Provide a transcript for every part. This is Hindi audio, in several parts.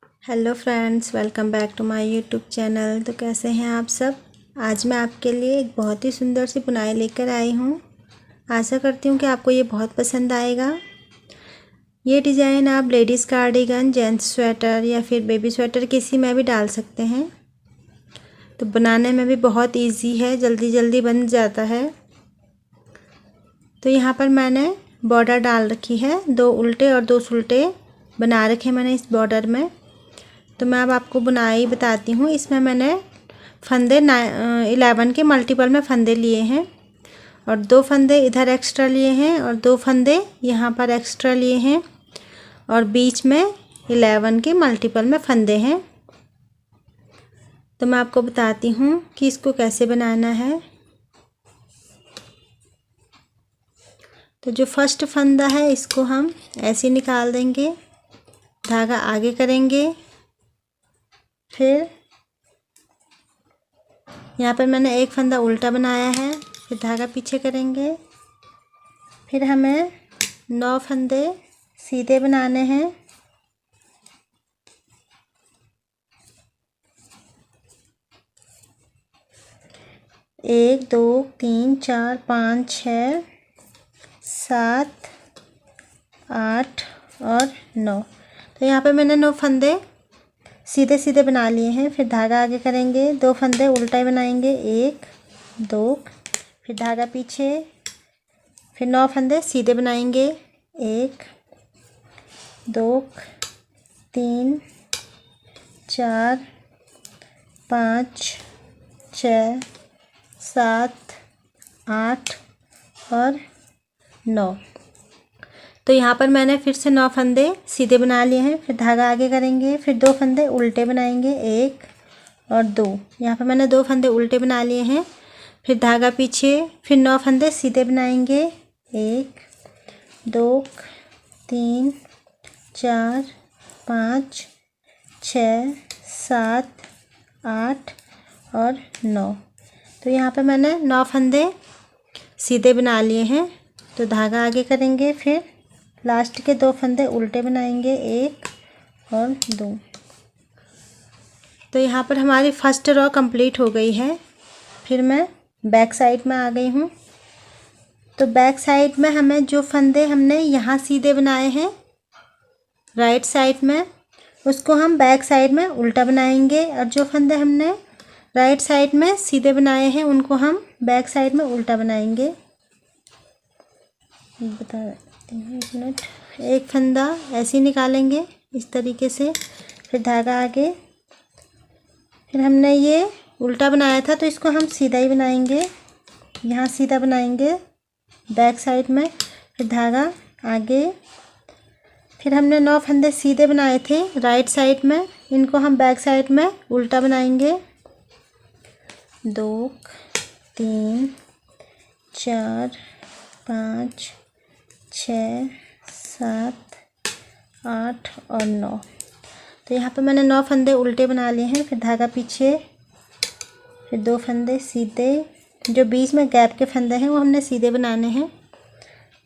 Hello friends, welcome back to my YouTube channel. तो कैसे हैं आप सब। आज मैं आपके लिए एक बहुत ही सुंदर सी बुनाई लेकर आई हूँ। आशा करती हूँ कि आपको ये बहुत पसंद आएगा। ये डिज़ाइन आप लेडीज़ कार्डिगन, जेंट्स स्वेटर या फिर बेबी स्वेटर किसी में भी डाल सकते हैं। तो बनाने में भी बहुत इजी है, जल्दी जल्दी बन जाता है। तो यहाँ पर मैंने बॉर्डर डाल रखी है, 2 उल्टे और 2 सुलटे बना रखे मैंने इस बॉर्डर में। तो मैं अब आपको बुनाई बताती हूँ। इसमें मैंने फंदे 11 के मल्टीपल में फंदे लिए हैं और 2 फंदे इधर एक्स्ट्रा लिए हैं और 2 फंदे यहाँ पर एक्स्ट्रा लिए हैं और बीच में 11 के मल्टीपल में फंदे हैं। तो मैं आपको बताती हूँ कि इसको कैसे बनाना है। तो जो फर्स्ट फंदा है इसको हम ऐसे निकाल देंगे, धागा आगे करेंगे, फिर यहाँ पर मैंने एक फंदा उल्टा बनाया है, फिर धागा पीछे करेंगे, फिर हमें 9 फंदे सीधे बनाने हैं। एक, दो, तीन, चार, 5, 6, 7, 8 और 9। तो यहाँ पे मैंने 9 फंदे सीधे सीधे बना लिए हैं। फिर धागा आगे करेंगे, 2 फंदे उल्टा बनाएंगे, 1, 2, फिर धागा पीछे, फिर 9 फंदे सीधे बनाएंगे, 1, 2, 3, 4, 5, 6, 7, 8 और 9। तो यहाँ पर मैंने फिर से 9 फंदे सीधे बना लिए हैं। फिर धागा आगे करेंगे, फिर 2 फंदे उल्टे बनाएंगे, 1 और 2। यहाँ पर मैंने 2 फंदे उल्टे बना लिए हैं। फिर धागा पीछे, फिर 9 फंदे सीधे बनाएंगे, 1, 2, 3, 4, 5, 6, 7, 8 और 9। तो यहाँ पर मैंने 9 फंदे सीधे बना लिए हैं। तो धागा आगे करेंगे, फिर लास्ट के 2 फंदे उल्टे बनाएंगे, 1 और 2। तो यहाँ पर हमारी फर्स्ट रो कंप्लीट हो गई है। फिर मैं बैक साइड में आ गई हूँ। तो बैक साइड में हमें जो फंदे हमने यहाँ सीधे बनाए हैं राइट साइड में, उसको हम बैक साइड में उल्टा बनाएंगे और जो फंदे हमने राइट साइड में सीधे बनाए हैं उनको हम बैक साइड में उल्टा बनाएंगे। बता देती हूँ, 1 मिनट। एक फंदा ऐसे ही निकालेंगे इस तरीके से, फिर धागा आगे, फिर हमने ये उल्टा बनाया था तो इसको हम सीधा ही बनाएंगे, यहाँ सीधा बनाएंगे बैक साइड में, फिर धागा आगे, फिर हमने 9 फंदे सीधे बनाए थे राइट साइड में, इनको हम बैक साइड में उल्टा बनाएंगे, 2, 3, 4, 5, 6, 7, 8 और 9। तो यहाँ पे मैंने 9 फंदे उल्टे बना लिए हैं। फिर धागा पीछे, फिर 2 फंदे सीधे, जो बीच में गैप के फंदे हैं वो हमने सीधे बनाने हैं,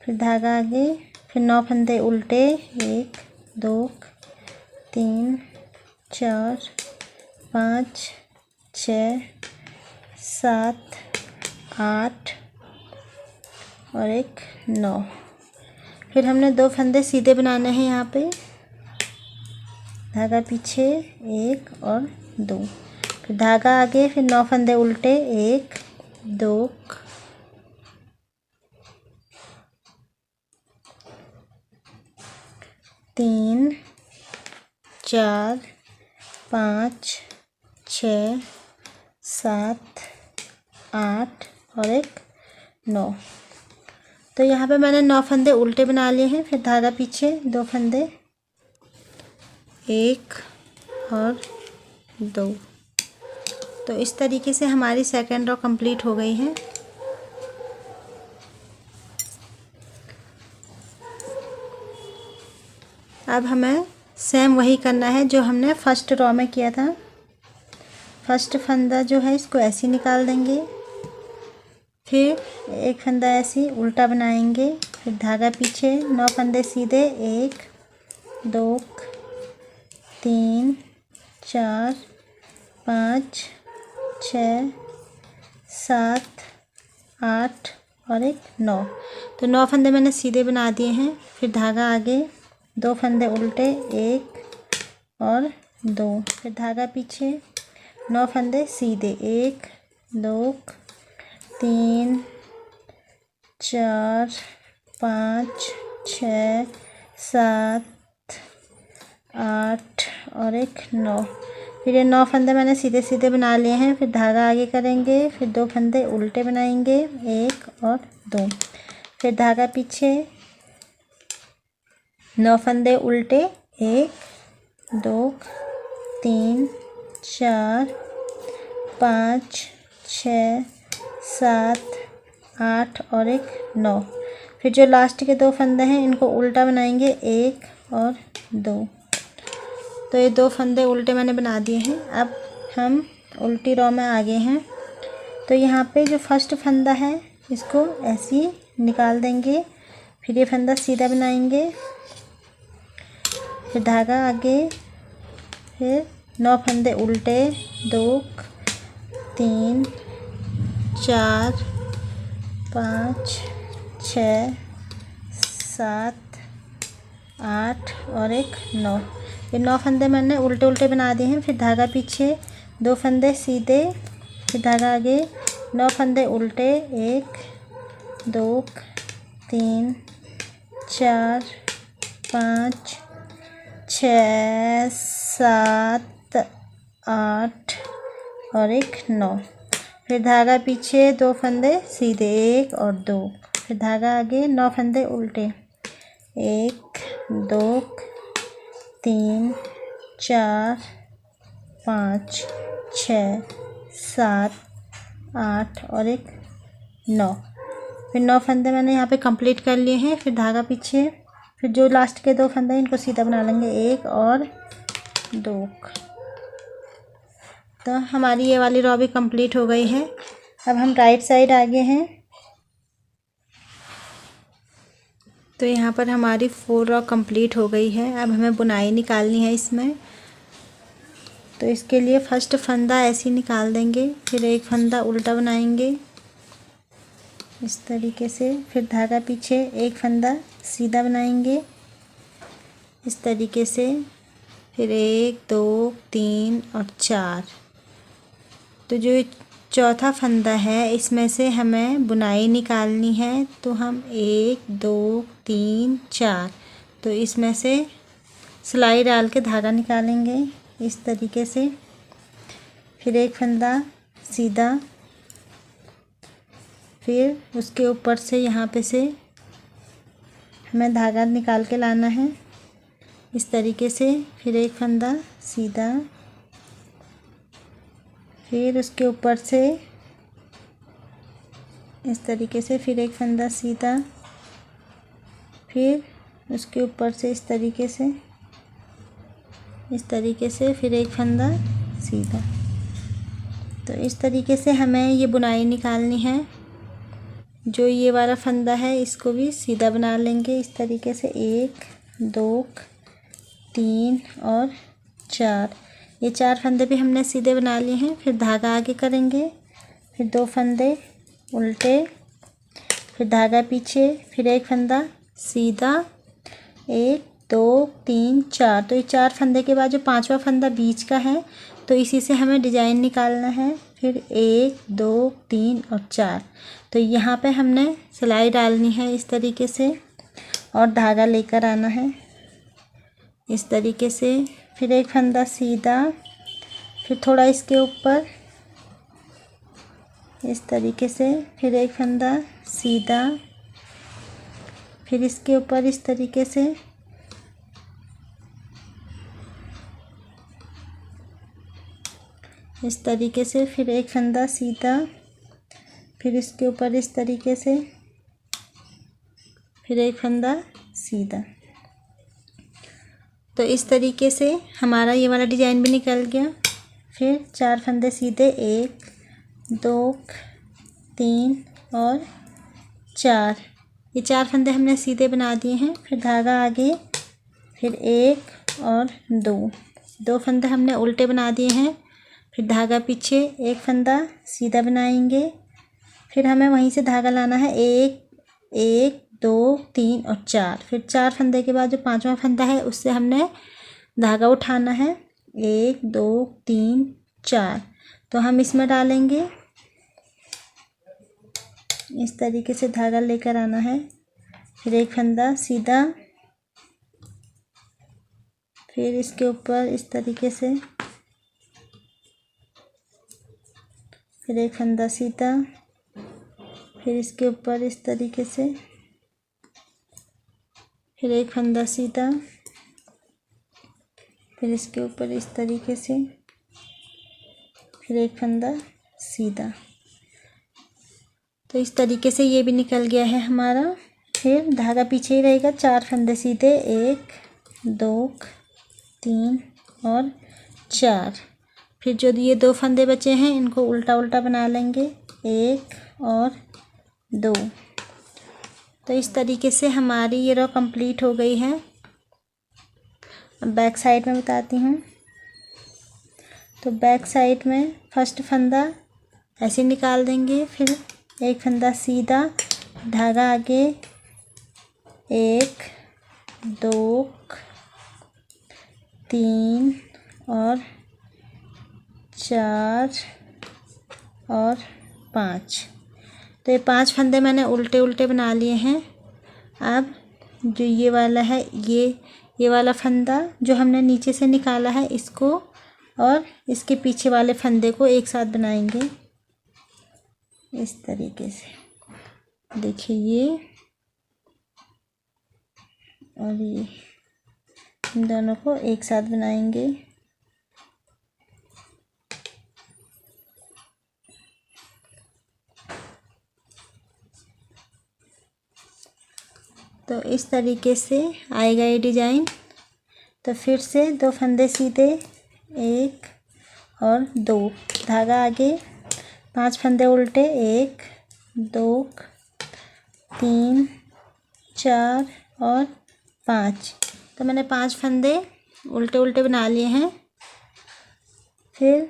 फिर धागा आगे, फिर 9 फंदे उल्टे, 1, 2, 3, 4, 5, 6, 7, 8 और 9। फिर हमने 2 फंदे सीधे बनाने हैं यहाँ पे, धागा पीछे, 1 और 2, फिर धागा आगे, फिर 9 फंदे उल्टे, 1, 2, 3, 4, 5, 6, 7, 8 और 9। तो यहाँ पे मैंने 9 फंदे उल्टे बना लिए हैं। फिर धागा पीछे, 2 फंदे, 1 और 2। तो इस तरीके से हमारी सेकंड रो कंप्लीट हो गई है। अब हमें सेम वही करना है जो हमने फर्स्ट रो में किया था। फर्स्ट फंदा जो है इसको ऐसे निकाल देंगे, फिर एक फंदा ऐसे उल्टा बनाएंगे, फिर धागा पीछे, 9 फंदे सीधे, 1, 2, 3, 4 5 6 7 8 और एक 9। तो 9 फंदे मैंने सीधे बना दिए हैं। फिर धागा आगे, 2 फंदे उल्टे, 1 और 2, फिर धागा पीछे, 9 फंदे सीधे, 1 2 3 4 5 6 7 8 और एक 9। फिर ये 9 फंदे मैंने सीधे सीधे बना लिए हैं। फिर धागा आगे करेंगे, फिर 2 फंदे उल्टे बनाएंगे, 1 और 2, फिर धागा पीछे, 9 फंदे उल्टे, 1 2 3 4 5 6 7 8 और एक 9। फिर जो लास्ट के 2 फंदे हैं इनको उल्टा बनाएंगे, 1 और 2। तो ये 2 फंदे उल्टे मैंने बना दिए हैं। अब हम उल्टी रो में आगे हैं। तो यहाँ पे जो फर्स्ट फंदा है इसको ऐसे ही निकाल देंगे। फिर ये फंदा सीधा बनाएंगे, फिर धागा आगे, फिर 9 फंदे उल्टे, 2 3 4 5 6 7 8 और एक 9। ये 9 फंदे मैंने उल्टे उल्टे बना दिए हैं। फिर धागा पीछे, 2 फंदे सीधे, फिर धागा आगे, 9 फंदे उल्टे, 1 2 3 4 5 6 7 8 और एक 9। फिर धागा पीछे, 2 फंदे सीधे, 1 और 2, फिर धागा आगे, 9 फंदे उल्टे, 1 2 3 4 5 6 7 8 और एक 9। फिर 9 फंदे मैंने यहाँ पे कंप्लीट कर लिए हैं। फिर धागा पीछे, फिर जो लास्ट के 2 फंदे हैं इनको सीधा बना लेंगे, 1 और 2। तो हमारी ये वाली रो भी कंप्लीट हो गई है। अब हम राइट साइड आगे हैं। तो यहाँ पर हमारी 4 रो कंप्लीट हो गई है। अब हमें बुनाई निकालनी है इसमें। तो इसके लिए फर्स्ट फंदा ऐसे ही निकाल देंगे, फिर एक फंदा उल्टा बनाएंगे इस तरीके से, फिर धागा पीछे, एक फंदा सीधा बनाएंगे इस तरीके से, फिर 1 2 3 और 4। तो जो चौथा फंदा है इसमें से हमें बुनाई निकालनी है। तो हम 1 2 3 4, तो इसमें से सिलाई डाल के धागा निकालेंगे इस तरीके से। फिर एक फंदा सीधा, फिर उसके ऊपर से यहाँ पे से हमें धागा निकाल के लाना है इस तरीके से। फिर एक फंदा सीधा, फिर उसके ऊपर से इस तरीके से, फिर एक फंदा सीधा, फिर उसके ऊपर से इस तरीके से, फिर एक फंदा सीधा। तो इस तरीके से हमें ये बुनाई निकालनी है। जो ये वाला फंदा है इसको भी सीधा बना लेंगे इस तरीके से, 1 2 3 और 4। ये 4 फंदे भी हमने सीधे बना लिए हैं। फिर धागा आगे करेंगे, फिर 2 फंदे उल्टे, फिर धागा पीछे, फिर एक फंदा सीधा, 1 2 3 4। तो ये 4 फंदे के बाद जो 5वां फंदा बीच का है तो इसी से हमें डिजाइन निकालना है। फिर 1 2 3 और 4। तो यहाँ पे हमने सिलाई डालनी है इस तरीके से और धागा लेकर आना है इस तरीके से। फिर एक फंदा सीधा, फिर थोड़ा इसके ऊपर इस तरीके से, फिर एक फंदा सीधा, फिर इसके ऊपर इस तरीके से, इस तरीके से, फिर एक फंदा सीधा, फिर इसके ऊपर इस तरीके से, फिर एक फंदा सीधा। तो इस तरीके से हमारा ये वाला डिज़ाइन भी निकल गया। फिर 4 फंदे सीधे, 1 2 3 और 4। ये 4 फंदे हमने सीधे बना दिए हैं। फिर धागा आगे, फिर 1 और 2, 2 फंदे हमने उल्टे बना दिए हैं। फिर धागा पीछे, एक फंदा सीधा बनाएंगे। फिर हमें वहीं से धागा लाना है 1 2 3 और 4। फिर 4 फंदे के बाद जो 5वां फंदा है उससे हमने धागा उठाना है 1 2 3 4। तो हम इसमें डालेंगे, इस तरीके से धागा लेकर आना है। फिर एक फंदा सीधा, फिर इसके ऊपर इस तरीके से, फिर एक फंदा सीधा, फिर इसके ऊपर इस तरीके से, फिर एक फंदा सीधा, फिर इसके ऊपर इस तरीके से, फिर एक फंदा सीधा। तो इस तरीके से ये भी निकल गया है हमारा। फिर धागा पीछे ही रहेगा, 4 फंदे सीधे, 1 2 3 और 4। फिर जो ये 2 फंदे बचे हैं इनको उल्टा उल्टा बना लेंगे, 1 और 2। तो इस तरीके से हमारी ये रो कंप्लीट हो गई है। अब बैक साइड में बताती हूँ। तो बैक साइड में फर्स्ट फंदा ऐसे निकाल देंगे, फिर एक फंदा सीधा, धागा आगे, 1 2 3 और 4 और 5। तो ये 5 फंदे मैंने उल्टे उल्टे बना लिए हैं। अब जो ये वाला है, ये वाला फंदा जो हमने नीचे से निकाला है, इसको और इसके पीछे वाले फंदे को एक साथ बनाएंगे इस तरीके से। देखिए ये और ये, इन दोनों को एक साथ बनाएंगे। तो इस तरीके से आएगा ये डिज़ाइन। तो फिर से 2 फंदे सीधे, 1 और 2, धागा आगे, 5 फंदे उल्टे, 1 2 3 4 और 5। तो मैंने 5 फंदे उल्टे उल्टे बना लिए हैं। फिर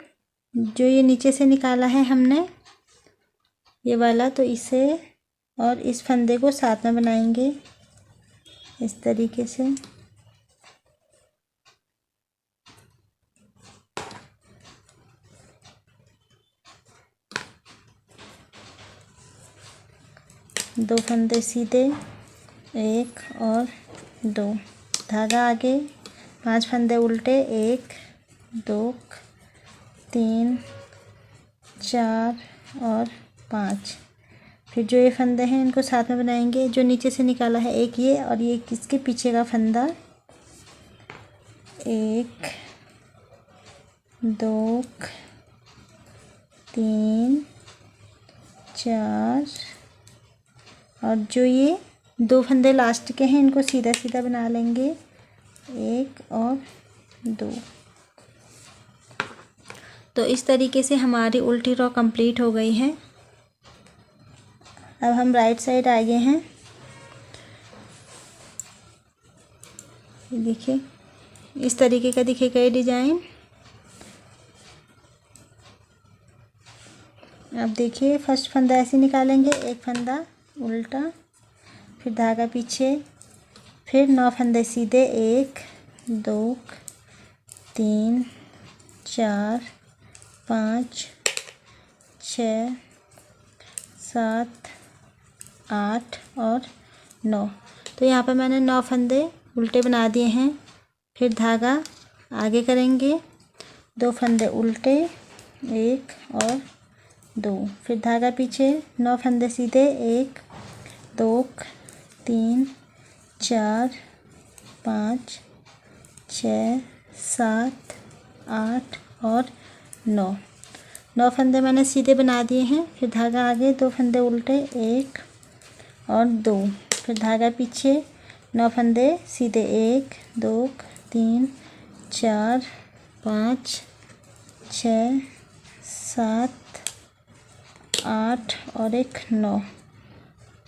जो ये नीचे से निकाला है हमने ये वाला, तो इसे और इस फंदे को साथ में बनाएंगे इस तरीके से। दो फंदे सीधे, 1 और 2, धागा आगे, 5 फंदे उल्टे, 1 2 3 4 और 5। फिर जो ये फंदे हैं इनको साथ में बनाएंगे। जो नीचे से निकाला है एक ये, और ये किसके पीछे का फंदा, 1 2 3 4, और जो ये 2 फंदे लास्ट के हैं इनको सीधा सीधा बना लेंगे, 1 और 2। तो इस तरीके से हमारी उल्टी रो कंप्लीट हो गई है। अब हम राइट साइड आ गए हैं। देखिए इस तरीके का दिखेगा ये डिज़ाइन। अब देखिए फर्स्ट फंदा ऐसे निकालेंगे, एक फंदा उल्टा, फिर धागा पीछे, फिर 9 फंदे सीधे, 1 2 3 4 5 6 7 8 और 9। तो यहाँ पे मैंने 9 फंदे उल्टे बना दिए हैं। फिर धागा आगे करेंगे, 2 फंदे उल्टे, 1 और 2, फिर धागा पीछे, 9 फंदे सीधे, 1 2 3 4 5 6 7 8 और 9 फंदे मैंने सीधे बना दिए हैं। फिर धागा आगे, 2 फंदे उल्टे, 1 और 2, फिर धागा पीछे, 9 फंदे सीधे, 1 2 3 4 5 6 7 8 और 1 9।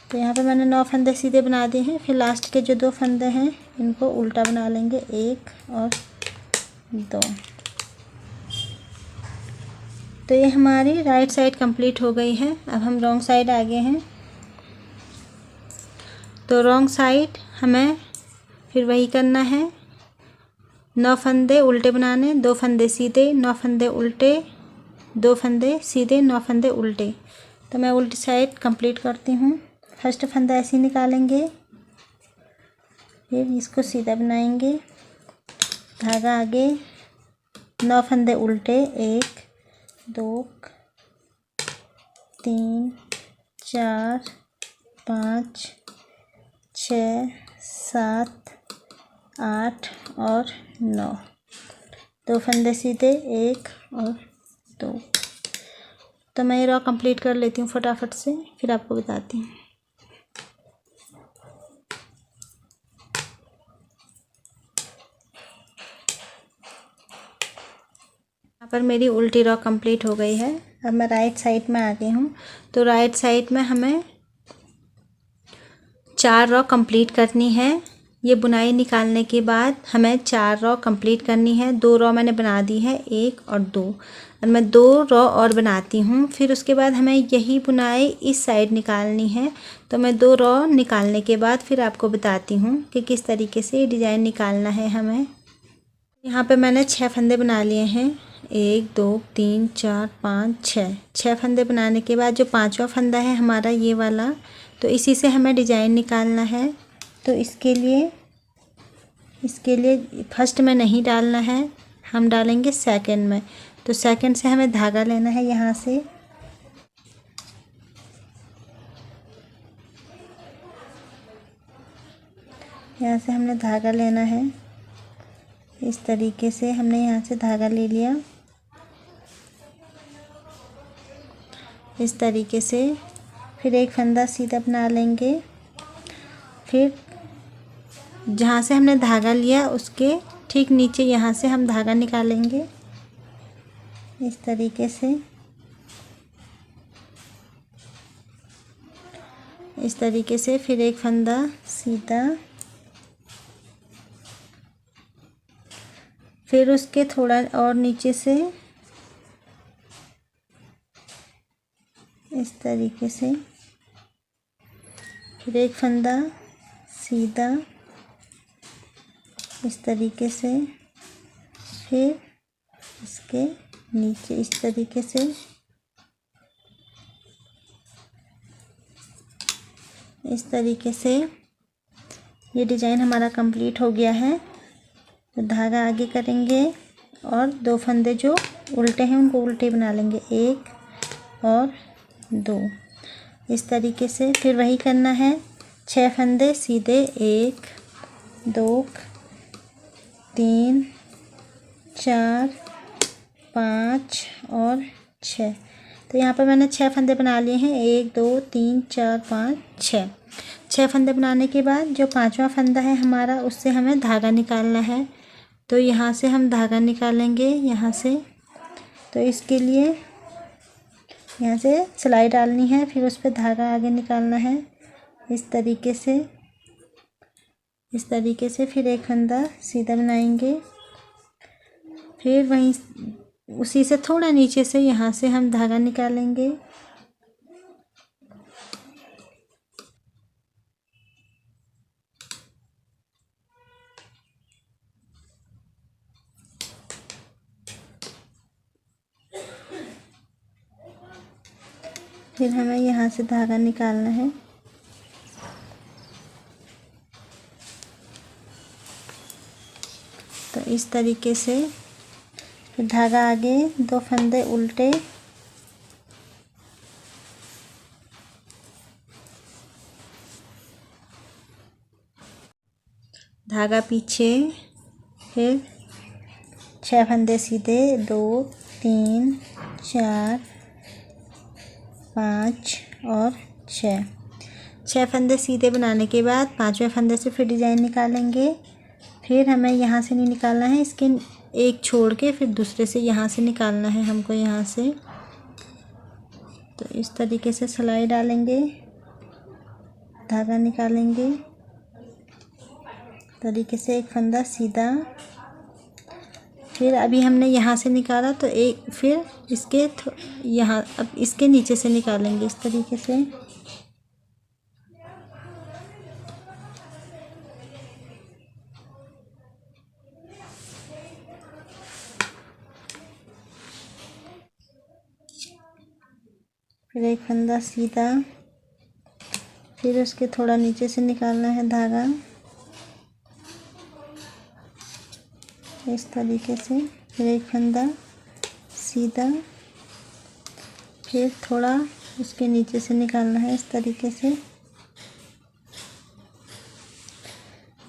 तो यहाँ पे मैंने 9 फंदे सीधे बना दिए हैं। फिर लास्ट के जो 2 फंदे हैं इनको उल्टा बना लेंगे, 1 और 2। तो ये हमारी राइट साइड कंप्लीट हो गई है। अब हम रॉन्ग साइड आगे हैं। तो रॉन्ग साइड हमें फिर वही करना है, 9 फंदे उल्टे बनाने, 2 फंदे सीधे, 9 फंदे उल्टे, 2 फंदे सीधे, 9 फंदे उल्टे। तो मैं उल्टी साइड कंप्लीट करती हूँ। फर्स्ट फंदा ऐसे ही निकालेंगे, फिर इसको सीधा बनाएंगे, धागा आगे, 9 फंदे उल्टे, 1 2 3 4 5 6 7 8 और 9। 2 फंदे सीधे, 1 और 2। तो मैं ये रॉ कंप्लीट कर लेती हूँ फटाफट से, फिर आपको बताती हूँ। यहाँ पर मेरी उल्टी रॉ कंप्लीट हो गई है। अब मैं राइट साइड में आ गई हूँ। तो राइट साइड में हमें 4 रॉ कंप्लीट करनी है। ये बुनाई निकालने के बाद हमें 4 रॉ कंप्लीट करनी है। 2 रॉ मैंने बना दी है, 1 और 2, और मैं 2 रॉ और बनाती हूँ। फिर उसके बाद हमें यही बुनाई इस साइड निकालनी है। तो मैं 2 रॉ निकालने के बाद फिर आपको बताती हूँ कि किस तरीके से डिज़ाइन निकालना है हमें। यहाँ पे मैंने 6 फंदे बना लिए हैं, 1 2 3 4 5 6 फंदे बनाने के बाद जो 5वां फंदा है हमारा ये वाला, तो इसी से हमें डिज़ाइन निकालना है। तो इसके लिए फर्स्ट में नहीं डालना है, हम डालेंगे सेकंड में। तो सेकंड से हमें धागा लेना है, यहाँ से हमने धागा लेना है। इस तरीके से हमने यहाँ से धागा ले लिया, इस तरीके से। फिर एक फंदा सीधा बना लेंगे, फिर जहाँ से हमने धागा लिया उसके ठीक नीचे यहाँ से हम धागा निकालेंगे, इस तरीके से, इस तरीके से। फिर एक फंदा सीधा, फिर उसके थोड़ा और नीचे से इस तरीके से, फिर एक फंदा सीधा इस तरीके से, फिर इसके नीचे इस तरीके से, इस तरीके से। ये डिज़ाइन हमारा कंप्लीट हो गया है। तो धागा आगे करेंगे और 2 फंदे जो उल्टे हैं उनको उल्टे बना लेंगे, 1 और 2, इस तरीके से। फिर वही करना है, 6 फंदे सीधे, 1 2 3 4 5 और 6। तो यहाँ पर मैंने 6 फंदे बना लिए हैं, 1 2 3 4 5 6 फंदे बनाने के बाद जो 5वां फंदा है हमारा, उससे हमें धागा निकालना है। तो यहाँ से हम धागा निकालेंगे, यहाँ से। तो इसके लिए यहाँ से सिलाई डालनी है, फिर उस पर धागा आगे निकालना है, इस तरीके से, इस तरीके से। फिर एक फंदा सीधा बनाएंगे, फिर वहीं उसी से थोड़ा नीचे से यहाँ से हम धागा निकालेंगे, फिर हमें यहाँ से धागा निकालना है। तो इस तरीके से, फिर धागा आगे, 2 फंदे उल्टे, धागा पीछे, फिर 6 फंदे सीधे, 2 3 4 5 और 6 फंदे सीधे बनाने के बाद 5वें फंदे से फिर डिज़ाइन निकालेंगे। फिर हमें यहाँ से नहीं निकालना है, इसके एक छोड़ के फिर दूसरे से यहाँ से निकालना है हमको, यहाँ से। तो इस तरीके से सिलाई डालेंगे, धागा निकालेंगे, तरीके से एक फंदा सीधा, फिर अभी हमने यहाँ से निकाला तो एक फिर इसके यहाँ अब इसके नीचे से निकालेंगे इस तरीके से। फिर एक फंदा सीधा, फिर उसके थोड़ा नीचे से निकालना है धागा इस तरीके से। फिर एक फंदा सीधा, फिर थोड़ा उसके नीचे से निकालना है इस तरीके से,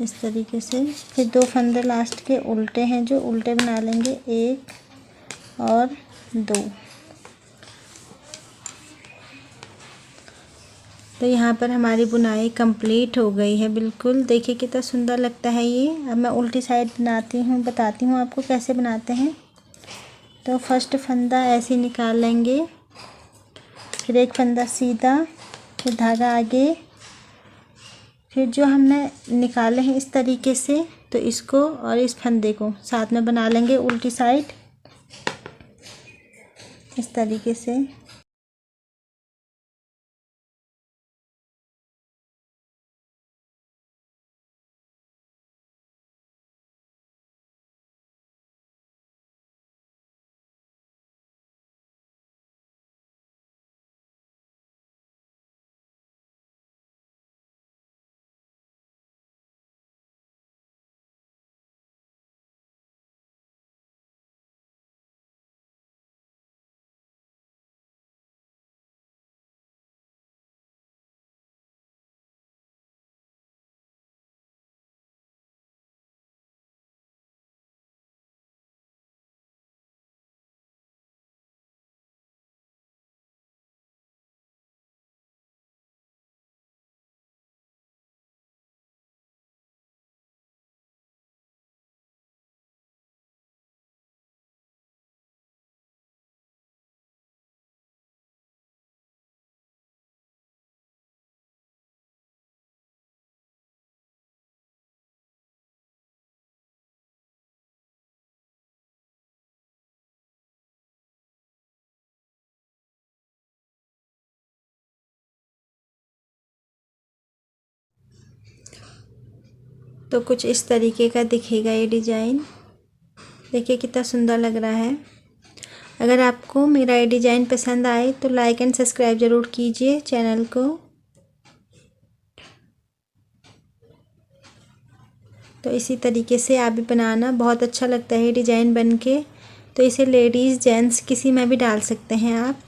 इस तरीके से। फिर 2 फंदे लास्ट के उल्टे हैं जो उल्टे बना लेंगे, 1 और 2। तो यहाँ पर हमारी बुनाई कंप्लीट हो गई है बिल्कुल। देखिए कितना सुंदर लगता है ये। अब मैं उल्टी साइड बनाती हूँ, बताती हूँ आपको कैसे बनाते हैं। तो फर्स्ट फंदा ऐसे निकाल लेंगे, फिर एक फंदा सीधा, फिर धागा आगे, फिर जो हमने निकाले हैं इस तरीके से, तो इसको और इस फंदे को साथ में बना लेंगे उल्टी साइड इस तरीके से। तो कुछ इस तरीके का दिखेगा ये डिज़ाइन। देखिए कितना सुंदर लग रहा है। अगर आपको मेरा ये डिज़ाइन पसंद आए तो लाइक एंड सब्सक्राइब ज़रूर कीजिए चैनल को। तो इसी तरीके से आप भी बनाना, बहुत अच्छा लगता है ये डिज़ाइन बन के। तो इसे लेडीज़ जेंट्स किसी में भी डाल सकते हैं आप।